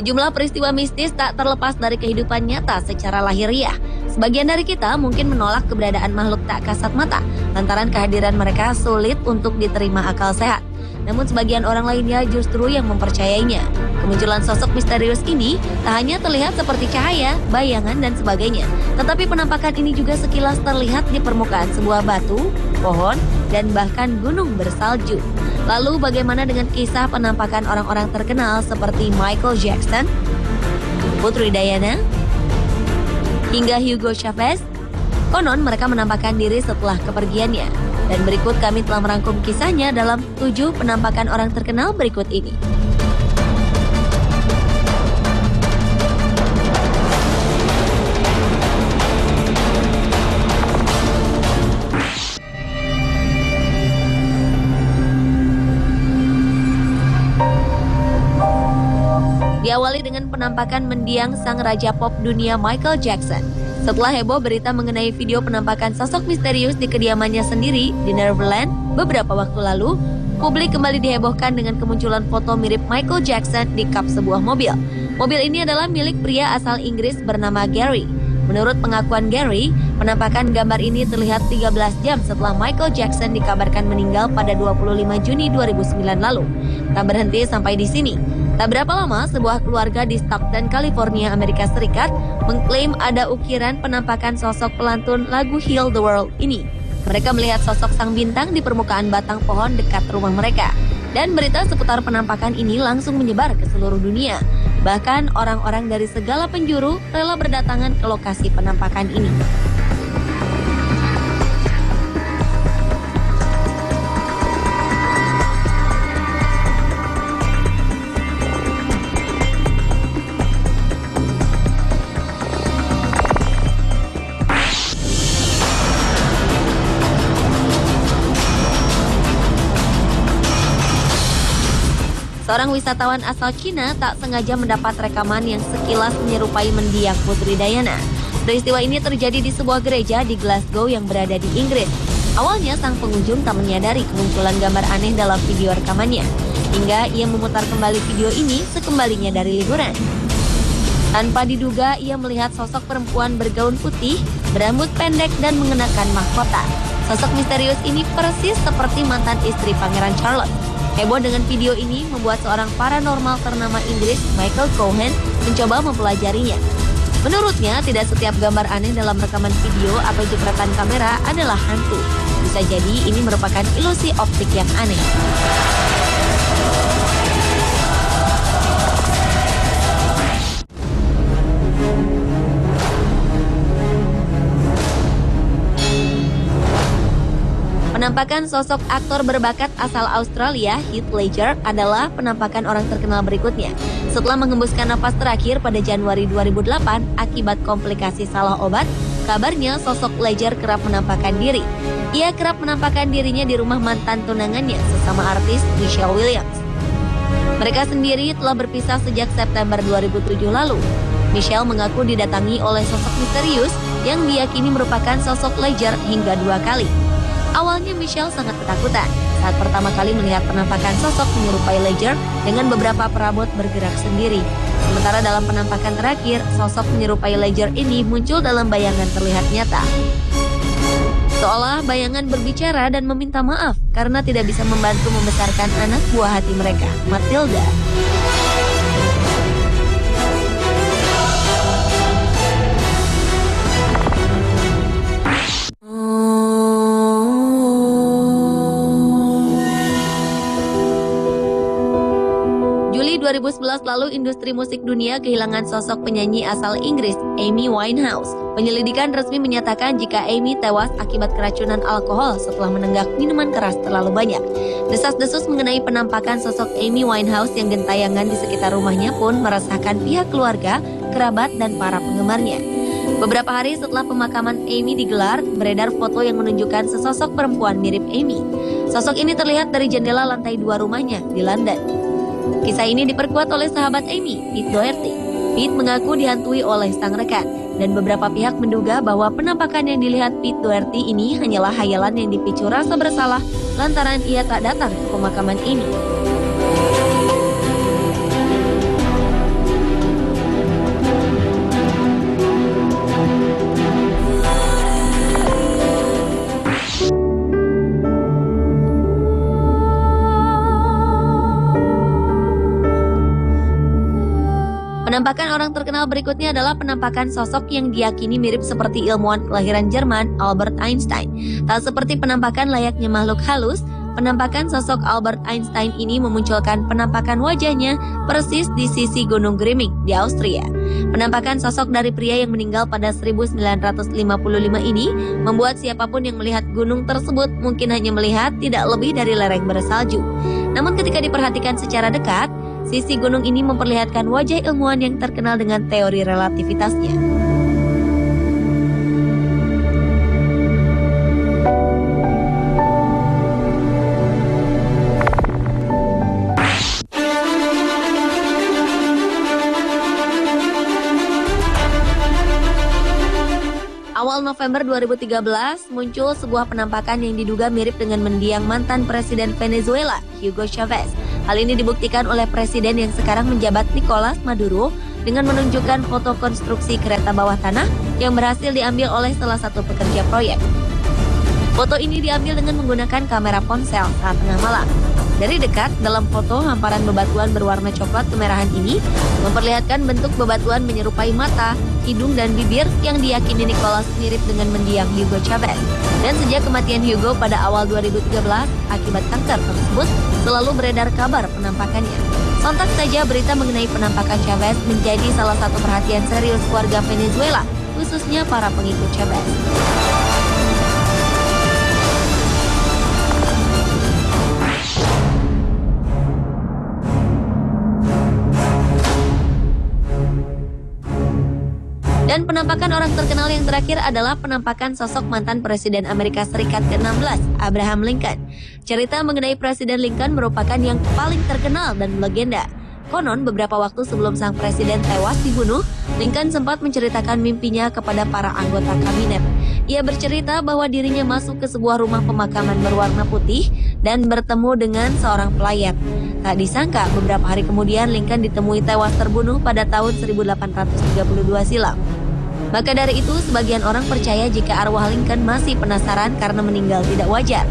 Sejumlah peristiwa mistis tak terlepas dari kehidupan nyata secara lahiriah. Sebagian dari kita mungkin menolak keberadaan makhluk tak kasat mata, lantaran kehadiran mereka sulit untuk diterima akal sehat. Namun sebagian orang lainnya justru yang mempercayainya. Kemunculan sosok misterius ini tak hanya terlihat seperti cahaya, bayangan, dan sebagainya, tetapi penampakan ini juga sekilas terlihat di permukaan sebuah batu, pohon, dan bahkan gunung bersalju. Lalu bagaimana dengan kisah penampakan orang-orang terkenal seperti Michael Jackson, Putri Diana, hingga Hugo Chavez? Konon mereka menampakkan diri setelah kepergiannya. Dan berikut kami telah merangkum kisahnya dalam 7 penampakan orang terkenal berikut ini. Diawali dengan penampakan mendiang sang raja pop dunia Michael Jackson. Setelah heboh berita mengenai video penampakan sosok misterius di kediamannya sendiri di Neverland beberapa waktu lalu, publik kembali dihebohkan dengan kemunculan foto mirip Michael Jackson di kap sebuah mobil. Mobil ini adalah milik pria asal Inggris bernama Gary. Menurut pengakuan Gary, penampakan gambar ini terlihat 13 jam setelah Michael Jackson dikabarkan meninggal pada 25 Juni 2009 lalu. Tak berhenti sampai di sini. Tak berapa lama, sebuah keluarga di Stockton, California, Amerika Serikat mengklaim ada ukiran penampakan sosok pelantun lagu Heal the World ini. Mereka melihat sosok sang bintang di permukaan batang pohon dekat rumah mereka. Dan berita seputar penampakan ini langsung menyebar ke seluruh dunia. Bahkan orang-orang dari segala penjuru rela berdatangan ke lokasi penampakan ini. Seorang wisatawan asal Cina tak sengaja mendapat rekaman yang sekilas menyerupai mendiang Putri Diana. Peristiwa ini terjadi di sebuah gereja di Glasgow yang berada di Inggris. Awalnya sang pengunjung tak menyadari kemunculan gambar aneh dalam video rekamannya, hingga ia memutar kembali video ini sekembalinya dari liburan. Tanpa diduga, ia melihat sosok perempuan bergaun putih, berambut pendek, dan mengenakan mahkota. Sosok misterius ini persis seperti mantan istri Pangeran Charles. Heboh dengan video ini membuat seorang paranormal ternama Inggris, Michael Cohen, mencoba mempelajarinya. Menurutnya, tidak setiap gambar aneh dalam rekaman video atau jepretan kamera adalah hantu. Bisa jadi ini merupakan ilusi optik yang aneh. Penampakan sosok aktor berbakat asal Australia, Heath Ledger, adalah penampakan orang terkenal berikutnya. Setelah menghembuskan napas terakhir pada Januari 2008 akibat komplikasi salah obat, kabarnya sosok Ledger kerap menampakkan diri. Ia kerap menampakkan dirinya di rumah mantan tunangannya, sesama artis Michelle Williams. Mereka sendiri telah berpisah sejak September 2007 lalu. Michelle mengaku didatangi oleh sosok misterius yang diyakini merupakan sosok Ledger hingga 2 kali. Awalnya Michelle sangat ketakutan saat pertama kali melihat penampakan sosok menyerupai Ledger dengan beberapa perabot bergerak sendiri. Sementara dalam penampakan terakhir, sosok menyerupai Ledger ini muncul dalam bayangan terlihat nyata. Seolah bayangan berbicara dan meminta maaf karena tidak bisa membantu membesarkan anak buah hati mereka, Matilda. Juli 2011 lalu, industri musik dunia kehilangan sosok penyanyi asal Inggris, Amy Winehouse. Penyelidikan resmi menyatakan jika Amy tewas akibat keracunan alkohol setelah menenggak minuman keras terlalu banyak. Desas-desus mengenai penampakan sosok Amy Winehouse yang gentayangan di sekitar rumahnya pun meresahkan pihak keluarga, kerabat, dan para penggemarnya. Beberapa hari setelah pemakaman Amy digelar, beredar foto yang menunjukkan sesosok perempuan mirip Amy. Sosok ini terlihat dari jendela lantai 2 rumahnya di London. Kisah ini diperkuat oleh sahabat Amy, Pete Doherty. Pete mengaku dihantui oleh sang rekan, dan beberapa pihak menduga bahwa penampakan yang dilihat Pete Doherty ini hanyalah hayalan yang dipicu rasa bersalah lantaran ia tak datang ke pemakaman Amy. Penampakan orang terkenal berikutnya adalah penampakan sosok yang diyakini mirip seperti ilmuwan kelahiran Jerman Albert Einstein. Tak seperti penampakan layaknya makhluk halus, penampakan sosok Albert Einstein ini memunculkan penampakan wajahnya persis di sisi Gunung Griming di Austria. Penampakan sosok dari pria yang meninggal pada 1955 ini membuat siapapun yang melihat gunung tersebut mungkin hanya melihat tidak lebih dari lereng bersalju. Namun ketika diperhatikan secara dekat, sisi gunung ini memperlihatkan wajah ilmuwan yang terkenal dengan teori relativitasnya. Awal November 2013, muncul sebuah penampakan yang diduga mirip dengan mendiang mantan Presiden Venezuela, Hugo Chavez. Hal ini dibuktikan oleh Presiden yang sekarang menjabat Nicolas Maduro dengan menunjukkan foto konstruksi kereta bawah tanah yang berhasil diambil oleh salah satu pekerja proyek. Foto ini diambil dengan menggunakan kamera ponsel saat tengah malam. Dari dekat, dalam foto, hamparan bebatuan berwarna coklat kemerahan ini memperlihatkan bentuk bebatuan menyerupai mata, hidung, dan bibir yang diyakini Nicolas mirip dengan mendiang Hugo Chavez. Dan sejak kematian Hugo pada awal 2013 akibat kanker tersebut, selalu beredar kabar penampakannya. Sontak saja berita mengenai penampakan Chavez menjadi salah satu perhatian serius warga Venezuela, khususnya para pengikut Chavez. Dan penampakan orang terkenal yang terakhir adalah penampakan sosok mantan Presiden Amerika Serikat ke-16, Abraham Lincoln. Cerita mengenai Presiden Lincoln merupakan yang paling terkenal dan legenda. Konon, beberapa waktu sebelum sang presiden tewas dibunuh, Lincoln sempat menceritakan mimpinya kepada para anggota kabinet. Ia bercerita bahwa dirinya masuk ke sebuah rumah pemakaman berwarna putih dan bertemu dengan seorang pelayat. Tak disangka, beberapa hari kemudian Lincoln ditemui tewas terbunuh pada tahun 1832 silam. Maka dari itu, sebagian orang percaya jika arwah Lincoln masih penasaran karena meninggal tidak wajar.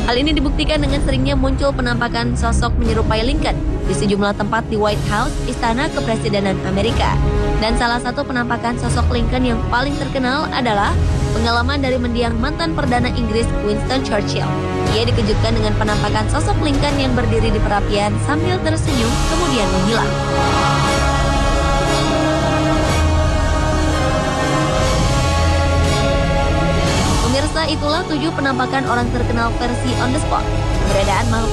Hal ini dibuktikan dengan seringnya muncul penampakan sosok menyerupai Lincoln di sejumlah tempat di White House, istana kepresidenan Amerika. Dan salah satu penampakan sosok Lincoln yang paling terkenal adalah pengalaman dari mendiang mantan Perdana Inggris Winston Churchill. Ia dikejutkan dengan penampakan sosok Lincoln yang berdiri di perapian sambil tersenyum kemudian menghilang. Pemirsa, itulah 7 penampakan orang terkenal versi on the spot. Keberadaan makhluk